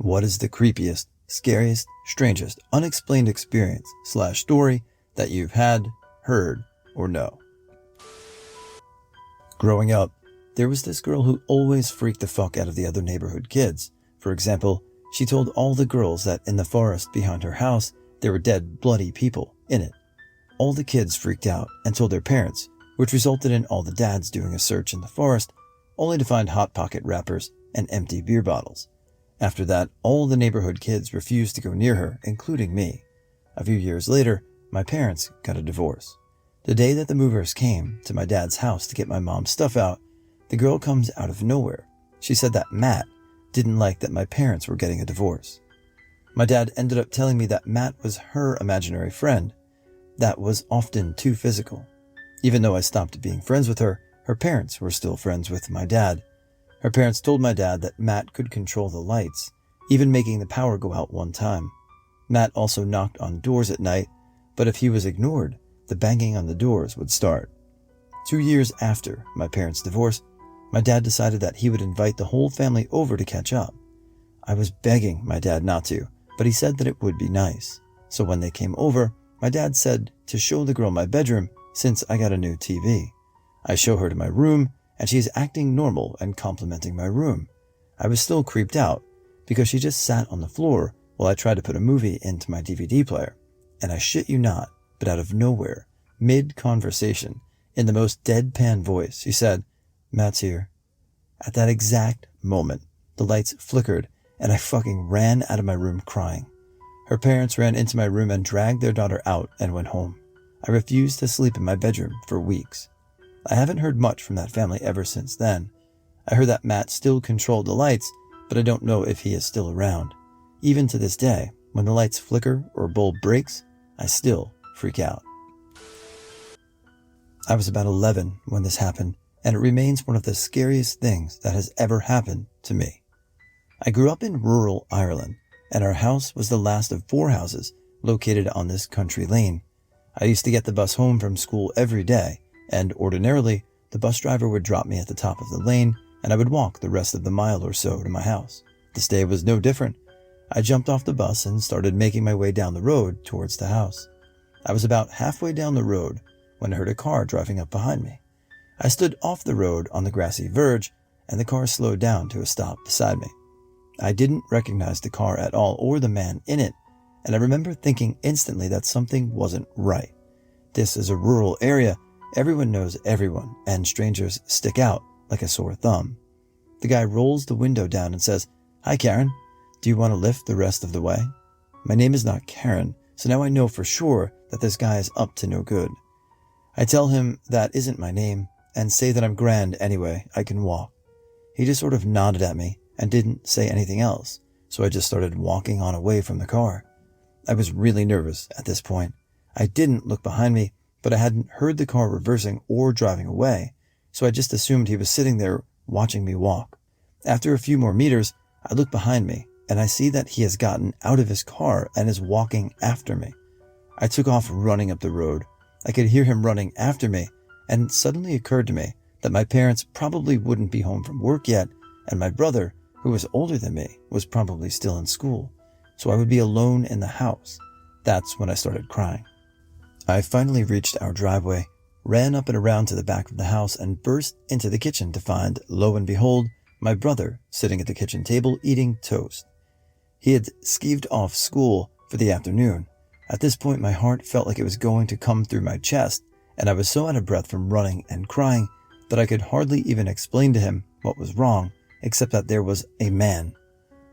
What is the creepiest, scariest, strangest, unexplained experience / story that you've had, heard, or know? Growing up, there was this girl who always freaked the fuck out of the other neighborhood kids. For example, she told all the girls that in the forest behind her house, there were dead, bloody people in it. All the kids freaked out and told their parents, which resulted in all the dads doing a search in the forest, only to find Hot Pocket wrappers and empty beer bottles. After that, all the neighborhood kids refused to go near her, including me. A few years later, my parents got a divorce. The day that the movers came to my dad's house to get my mom's stuff out, the girl comes out of nowhere. She said that Matt didn't like that my parents were getting a divorce. My dad ended up telling me that Matt was her imaginary friend that was often too physical. Even though I stopped being friends with her, her parents were still friends with my dad. Her parents told my dad that Matt could control the lights, even making the power go out one time. Matt also knocked on doors at night, but if he was ignored, the banging on the doors would start. 2 years after my parents' divorce, my dad decided that he would invite the whole family over to catch up. I was begging my dad not to, but he said that it would be nice. So when they came over, my dad said to show the girl my bedroom since I got a new TV. I show her to my room, and she is acting normal and complimenting my room. I was still creeped out because she just sat on the floor while I tried to put a movie into my DVD player. And I shit you not, but out of nowhere, mid-conversation, in the most deadpan voice, she said, "Matt's here." At that exact moment, the lights flickered and I fucking ran out of my room crying. Her parents ran into my room and dragged their daughter out and went home. I refused to sleep in my bedroom for weeks. I haven't heard much from that family ever since then. I heard that Matt still controlled the lights, but I don't know if he is still around. Even to this day, when the lights flicker or a bulb breaks, I still freak out. I was about 11 when this happened, and it remains one of the scariest things that has ever happened to me. I grew up in rural Ireland, and our house was the last of 4 houses located on this country lane. I used to get the bus home from school every day, and ordinarily, the bus driver would drop me at the top of the lane, and I would walk the rest of the mile or so to my house. This day was no different. I jumped off the bus and started making my way down the road towards the house. I was about halfway down the road when I heard a car driving up behind me. I stood off the road on the grassy verge, and the car slowed down to a stop beside me. I didn't recognize the car at all or the man in it, and I remember thinking instantly that something wasn't right. This is a rural area. Everyone knows everyone, and strangers stick out like a sore thumb. The guy rolls the window down and says, "Hi, Karen. Do you want to lift the rest of the way?" My name is not Karen, so now I know for sure that this guy is up to no good. I tell him that isn't my name and say that I'm grand anyway, I can walk. He just sort of nodded at me and didn't say anything else, so I just started walking on away from the car. I was really nervous at this point. I didn't look behind me, but I hadn't heard the car reversing or driving away, so I just assumed he was sitting there watching me walk. After a few more meters, I look behind me, and I see that he has gotten out of his car and is walking after me. I took off running up the road. I could hear him running after me, and it suddenly occurred to me that my parents probably wouldn't be home from work yet, and my brother, who was older than me, was probably still in school, so I would be alone in the house. That's when I started crying. I finally reached our driveway, ran up and around to the back of the house, and burst into the kitchen to find, lo and behold, my brother sitting at the kitchen table eating toast. He had skeeved off school for the afternoon. At this point, my heart felt like it was going to come through my chest, and I was so out of breath from running and crying that I could hardly even explain to him what was wrong, except that there was a man.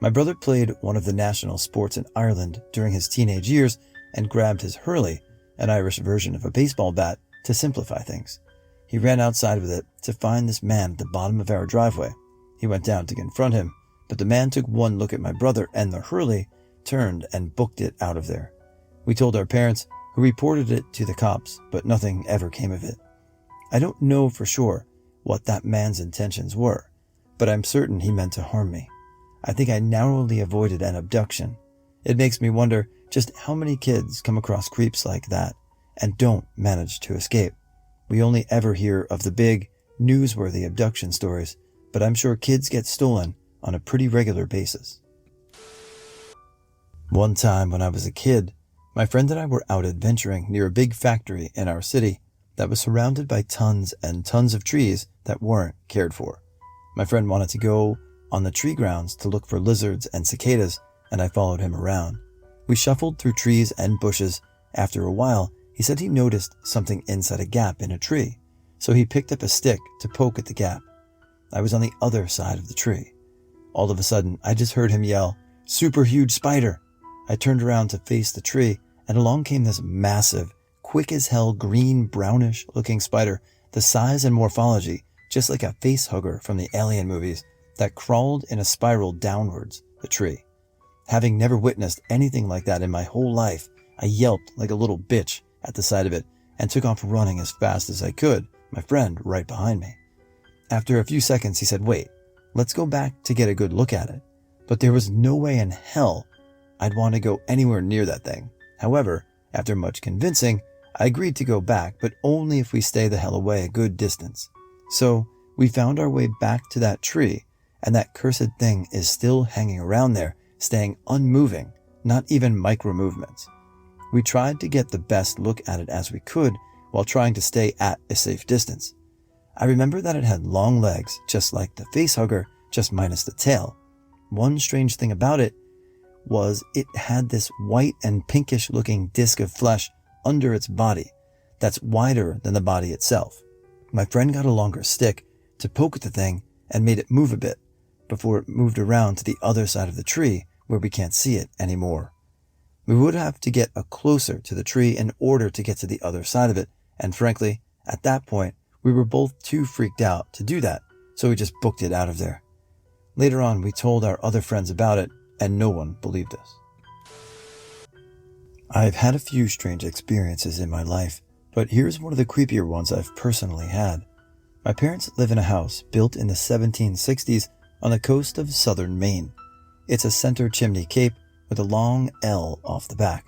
My brother played one of the national sports in Ireland during his teenage years and grabbed his hurley, an Irish version of a baseball bat, to simplify things. He ran outside with it to find this man at the bottom of our driveway. He went down to confront him, but the man took one look at my brother and the hurley, turned and booked it out of there. We told our parents, who reported it to the cops, but nothing ever came of it. I don't know for sure what that man's intentions were, but I'm certain he meant to harm me. I think I narrowly avoided an abduction. It makes me wonder just how many kids come across creeps like that and don't manage to escape. We only ever hear of the big, newsworthy abduction stories, but I'm sure kids get stolen on a pretty regular basis. One time when I was a kid, my friend and I were out adventuring near a big factory in our city that was surrounded by tons and tons of trees that weren't cared for. My friend wanted to go on the tree grounds to look for lizards and cicadas, and I followed him around. We shuffled through trees and bushes. After a while, he said he noticed something inside a gap in a tree, so he picked up a stick to poke at the gap. I was on the other side of the tree. All of a sudden, I just heard him yell, "Super huge spider!" I turned around to face the tree, and along came this massive, quick as hell green brownish looking spider, the size and morphology just like a face hugger from the Alien movies, that crawled in a spiral downwards the tree. Having never witnessed anything like that in my whole life, I yelped like a little bitch at the sight of it and took off running as fast as I could, my friend right behind me. After a few seconds, he said, "Wait, let's go back to get a good look at it." But there was no way in hell I'd want to go anywhere near that thing. However, after much convincing, I agreed to go back, but only if we stay the hell away a good distance. So we found our way back to that tree, and that cursed thing is still hanging around there, staying unmoving, not even micro movements. We tried to get the best look at it as we could while trying to stay at a safe distance. I remember that it had long legs, just like the facehugger, just minus the tail. One strange thing about it was it had this white and pinkish looking disc of flesh under its body that's wider than the body itself. My friend got a longer stick to poke at the thing and made it move a bit before it moved around to the other side of the tree where we can't see it anymore. We would have to get closer to the tree in order to get to the other side of it, and frankly, at that point, we were both too freaked out to do that, so we just booked it out of there. Later on, we told our other friends about it, and no one believed us. I've had a few strange experiences in my life, but here's one of the creepier ones I've personally had. My parents live in a house built in the 1760s on the coast of southern Maine. It's a center chimney cape with a long L off the back.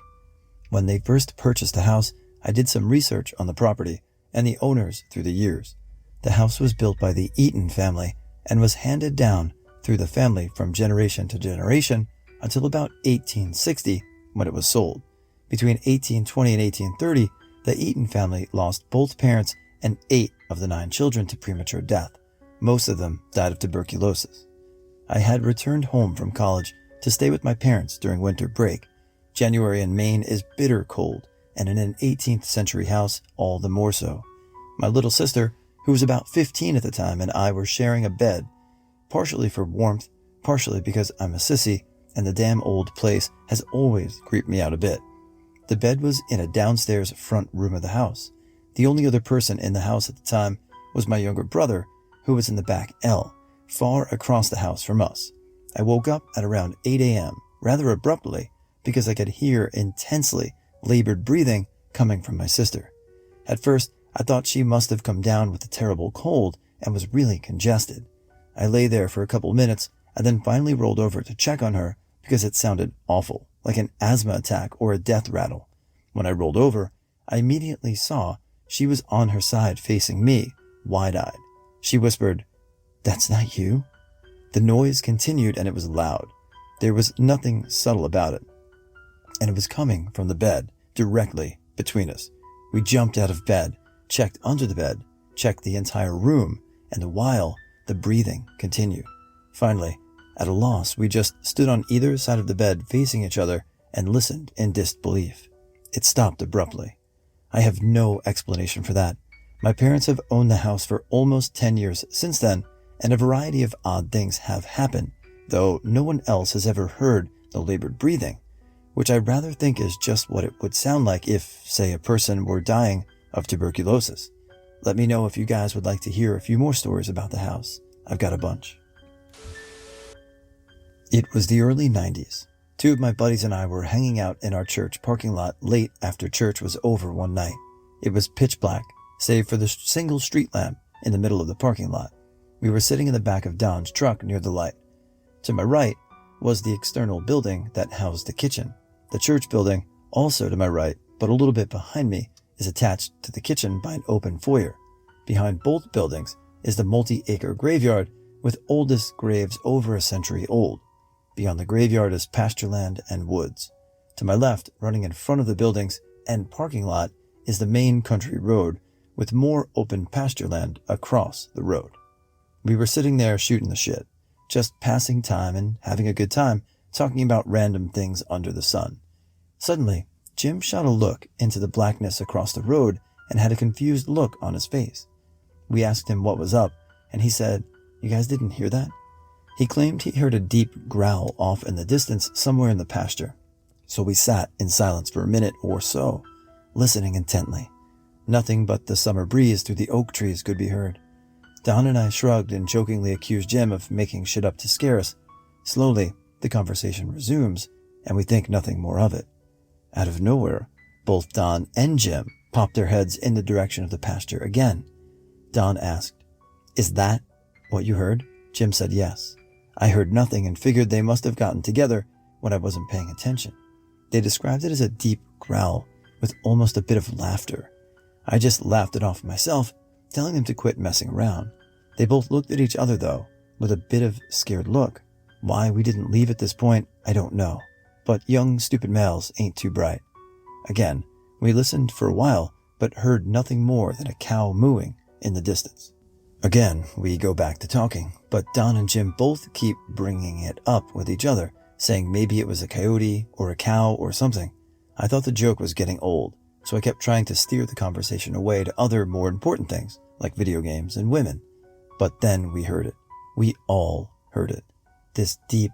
When they first purchased the house, I did some research on the property and the owners through the years. The house was built by the Eaton family and was handed down through the family from generation to generation until about 1860 when it was sold. Between 1820 and 1830, the Eaton family lost both parents and 8 of the 9 children to premature death. Most of them died of tuberculosis. I had returned home from college to stay with my parents during winter break. January in Maine is bitter cold, and in an 18th century house, all the more so. My little sister, who was about 15 at the time, and I were sharing a bed, partially for warmth, partially because I'm a sissy, and the damn old place has always creeped me out a bit. The bed was in a downstairs front room of the house. The only other person in the house at the time was my younger brother, who was in the back L, far across the house from us. I woke up at around 8 a.m., rather abruptly, because I could hear intensely labored breathing coming from my sister. At first, I thought she must have come down with a terrible cold and was really congested. I lay there for a couple minutes and then finally rolled over to check on her because it sounded awful, like an asthma attack or a death rattle. When I rolled over, I immediately saw she was on her side facing me, wide-eyed. She whispered, "That's not you?" The noise continued and it was loud. There was nothing subtle about it, and it was coming from the bed, directly between us. We jumped out of bed, checked under the bed, checked the entire room, and while the breathing continued. Finally, at a loss, we just stood on either side of the bed facing each other and listened in disbelief. It stopped abruptly. I have no explanation for that. My parents have owned the house for almost 10 years since then, and a variety of odd things have happened, though no one else has ever heard the labored breathing, which I rather think is just what it would sound like if, say, a person were dying of tuberculosis. Let me know if you guys would like to hear a few more stories about the house. I've got a bunch. It was the early 90s. 2 of my buddies and I were hanging out in our church parking lot late after church was over one night. It was pitch black, save for the single street lamp in the middle of the parking lot. We were sitting in the back of Don's truck near the light. To my right was the external building that housed the kitchen. The church building, also to my right, but a little bit behind me, is attached to the kitchen by an open foyer. Behind both buildings is the multi-acre graveyard with oldest graves over a century old. Beyond the graveyard is pastureland and woods. To my left, running in front of the buildings and parking lot, is the main country road with more open pastureland across the road. We were sitting there shooting the shit, just passing time and having a good time, talking about random things under the sun. Suddenly, Jim shot a look into the blackness across the road and had a confused look on his face. We asked him what was up, and he said, "You guys didn't hear that?" He claimed he heard a deep growl off in the distance somewhere in the pasture. So we sat in silence for a minute or so, listening intently. Nothing but the summer breeze through the oak trees could be heard. Don and I shrugged and jokingly accused Jim of making shit up to scare us. Slowly, the conversation resumes, and we think nothing more of it. Out of nowhere, both Don and Jim popped their heads in the direction of the pasture again. Don asked, "Is that what you heard?" Jim said yes. I heard nothing and figured they must have gotten together when I wasn't paying attention. They described it as a deep growl with almost a bit of laughter. I just laughed it off myself, telling them to quit messing around. They both looked at each other, though, with a bit of scared look. Why we didn't leave at this point, I don't know. But young, stupid males ain't too bright. Again, we listened for a while, but heard nothing more than a cow mooing in the distance. Again, we go back to talking, but Don and Jim both keep bringing it up with each other, saying maybe it was a coyote or a cow or something. I thought the joke was getting old, so I kept trying to steer the conversation away to other more important things, like video games and women. But then we heard it. We all heard it. This deep,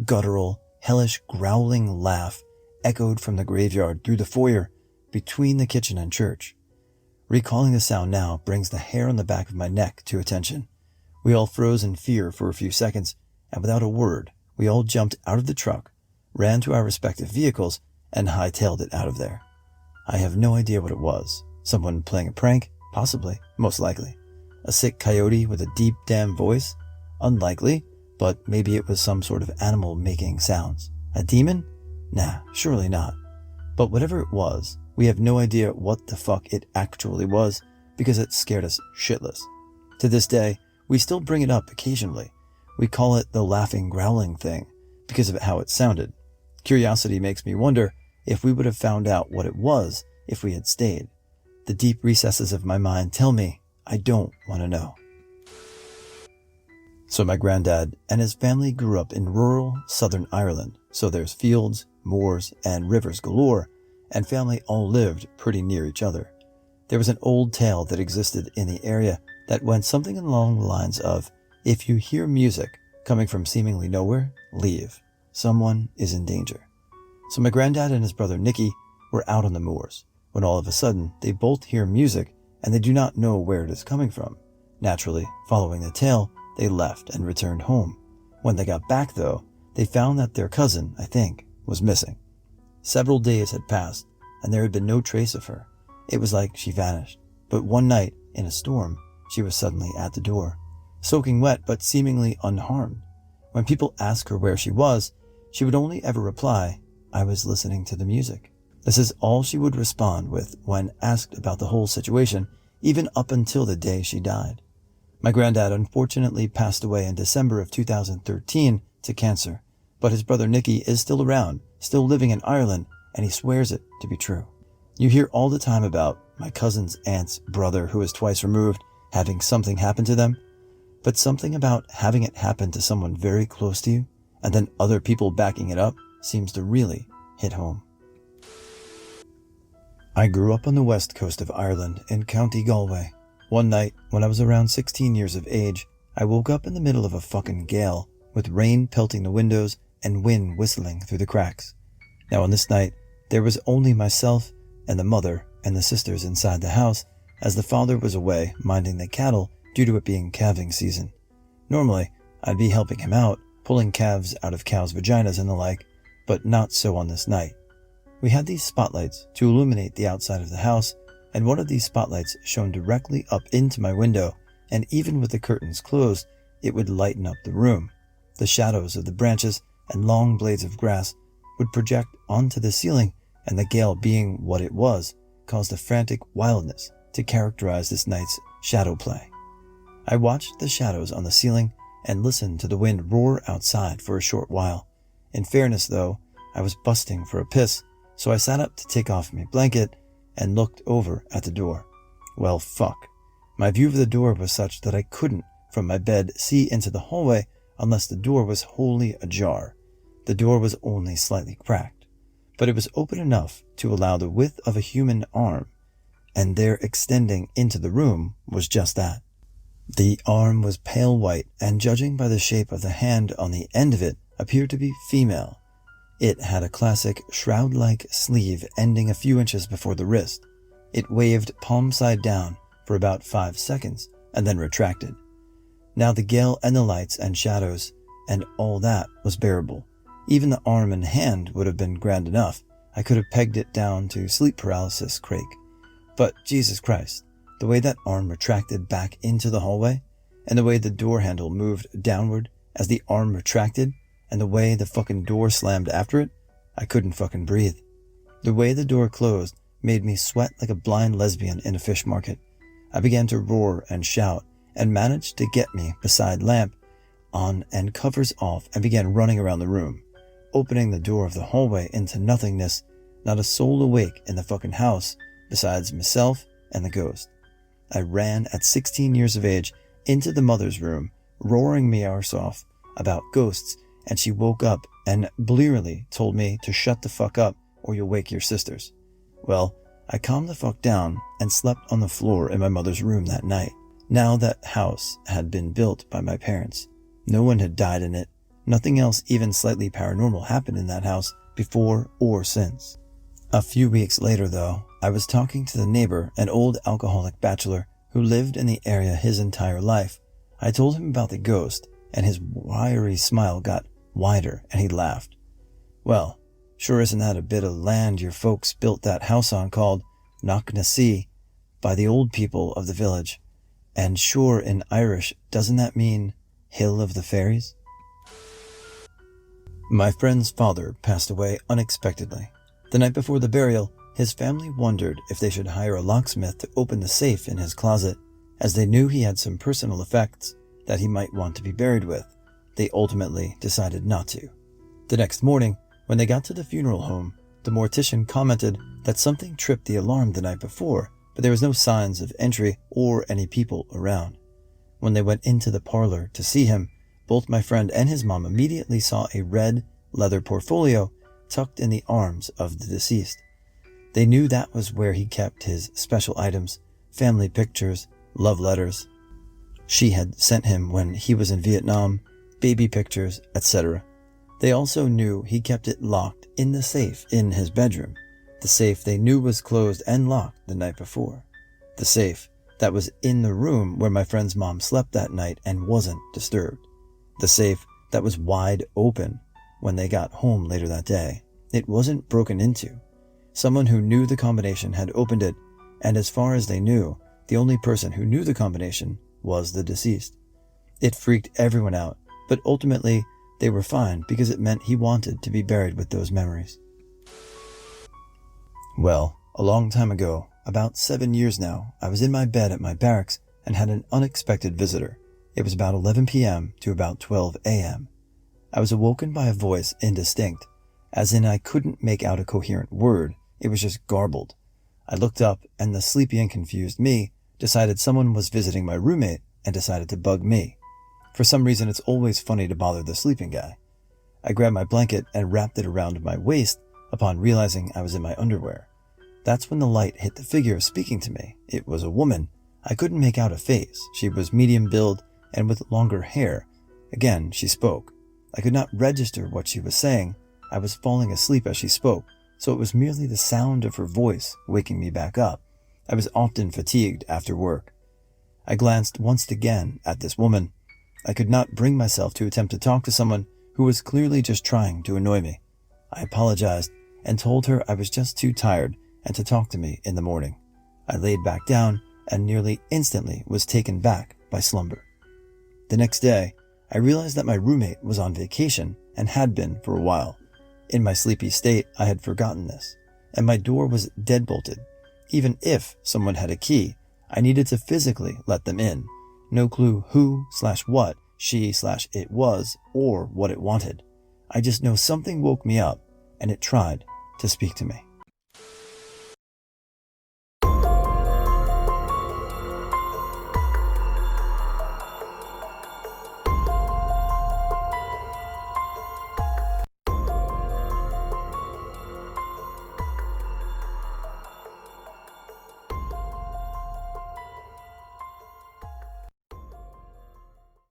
guttural, hellish growling laugh echoed from the graveyard through the foyer between the kitchen and church. Recalling the sound now brings the hair on the back of my neck to attention. We all froze in fear for a few seconds, and without a word, we all jumped out of the truck, ran to our respective vehicles, and hightailed it out of there. I have no idea what it was. Someone playing a prank? Possibly. Most likely. A sick coyote with a deep damn voice? Unlikely, but maybe it was some sort of animal making sounds. A demon? Nah, surely not. But whatever it was, we have no idea what the fuck it actually was because it scared us shitless. To this day, we still bring it up occasionally. We call it the laughing growling thing because of how it sounded. Curiosity makes me wonder if we would have found out what it was if we had stayed. The deep recesses of my mind tell me I don't want to know. So my granddad and his family grew up in rural southern Ireland, so there's fields, moors, and rivers galore, and family all lived pretty near each other. There was an old tale that existed in the area that went something along the lines of, if you hear music coming from seemingly nowhere, leave. Someone is in danger. So my granddad and his brother Nicky were out on the moors, when all of a sudden they both hear music and they do not know where it is coming from. Naturally, following the tale, they left and returned home. When they got back though, they found that their cousin, I think, was missing. Several days had passed and there had been no trace of her. It was like she vanished. But one night, in a storm, she was suddenly at the door, soaking wet but seemingly unharmed. When people asked her where she was, she would only ever reply, "I was listening to the music." This is all she would respond with when asked about the whole situation, even up until the day she died. My granddad unfortunately passed away in December of 2013 to cancer, but his brother Nicky is still around, still living in Ireland, and he swears it to be true. You hear all the time about my cousin's aunt's brother who is twice removed having something happen to them, but something about having it happen to someone very close to you and then other people backing it up seems to really hit home. I grew up on the west coast of Ireland in County Galway. One night, when I was around 16 years of age, I woke up in the middle of a fucking gale, with rain pelting the windows and wind whistling through the cracks. Now on this night, there was only myself and the mother and the sisters inside the house, as the father was away minding the cattle due to it being calving season. Normally, I'd be helping him out, pulling calves out of cows' vaginas and the like, but not so on this night. We had these spotlights to illuminate the outside of the house, and one of these spotlights shone directly up into my window, and even with the curtains closed, it would lighten up the room. The shadows of the branches and long blades of grass would project onto the ceiling, and the gale being what it was, caused a frantic wildness to characterize this night's shadow play. I watched the shadows on the ceiling and listened to the wind roar outside for a short while, In fairness, though, I was busting for a piss, so I sat up to take off my blanket and looked over at the door. Well, fuck. My view of the door was such that I couldn't, from my bed, see into the hallway unless the door was wholly ajar. The door was only slightly cracked, but it was open enough to allow the width of a human arm, and there extending into the room was just that. The arm was pale white, and judging by the shape of the hand on the end of it, appeared to be female. It had a classic shroud-like sleeve ending a few inches before the wrist. It waved palm side down for about 5 seconds, and then retracted. Now the gale and the lights and shadows and all that was bearable. Even the arm and hand would have been grand enough. I could have pegged it down to sleep paralysis crake. But Jesus Christ, the way that arm retracted back into the hallway, and the way the door handle moved downward as the arm retracted, and the way the fucking door slammed after it, I couldn't fucking breathe. The way the door closed made me sweat like a blind lesbian in a fish market. I began to roar and shout, and managed to get me beside lamp on and covers off, and began running around the room, opening the door of the hallway into nothingness, not a soul awake in the fucking house besides myself and the ghost. I ran at 16 years of age into the mother's room, roaring me arse off about ghosts, and she woke up and blearily told me to shut the fuck up or you'll wake your sisters. Well, I calmed the fuck down and slept on the floor in my mother's room that night. Now that house had been built by my parents. No one had died in it. Nothing else even slightly paranormal happened in that house before or since. A few weeks later, though, I was talking to the neighbor, an old alcoholic bachelor who lived in the area his entire life. I told him about the ghost, and his wiry smile got wider, and he laughed. Well, sure isn't that a bit of land your folks built that house on called Knocknassee by the old people of the village? And sure in Irish, doesn't that mean Hill of the Fairies? My friend's father passed away unexpectedly. The night before the burial, his family wondered if they should hire a locksmith to open the safe in his closet, as they knew he had some personal effects that he might want to be buried with. They ultimately decided not to. The next morning, when they got to the funeral home, the mortician commented that something tripped the alarm the night before, but there was no signs of entry or any people around. When they went into the parlor to see him, both my friend and his mom immediately saw a red leather portfolio tucked in the arms of the deceased. They knew that was where he kept his special items, family pictures, love letters she had sent him when he was in Vietnam, baby pictures, etc. They also knew he kept it locked in the safe in his bedroom, the safe they knew was closed and locked the night before, the safe that was in the room where my friend's mom slept that night and wasn't disturbed, the safe that was wide open when they got home later that day. It wasn't broken into. Someone who knew the combination had opened it, and as far as they knew, the only person who knew the combination was the deceased. It freaked everyone out, but ultimately they were fine because it meant he wanted to be buried with those memories. Well, a long time ago, about 7 years now, I was in my bed at my barracks and had an unexpected visitor. It was about 11 p.m. to about 12 a.m. I was awoken by a voice indistinct, as in I couldn't make out a coherent word. It was just garbled. I looked up, and the sleepy and confused me decided someone was visiting my roommate and decided to bug me. For some reason, it's always funny to bother the sleeping guy. I grabbed my blanket and wrapped it around my waist upon realizing I was in my underwear. That's when the light hit the figure speaking to me. It was a woman. I couldn't make out a face. She was medium build and with longer hair. Again, she spoke. I could not register what she was saying. I was falling asleep as she spoke, so it was merely the sound of her voice waking me back up. I was often fatigued after work. I glanced once again at this woman. I could not bring myself to attempt to talk to someone who was clearly just trying to annoy me. I apologized and told her I was just too tired and to talk to me in the morning. I laid back down and nearly instantly was taken back by slumber. The next day, I realized that my roommate was on vacation and had been for a while. In my sleepy state, I had forgotten this, and my door was deadbolted. Even if someone had a key, I needed to physically let them in. No clue who/what she/it was or what it wanted. I just know something woke me up and it tried to speak to me.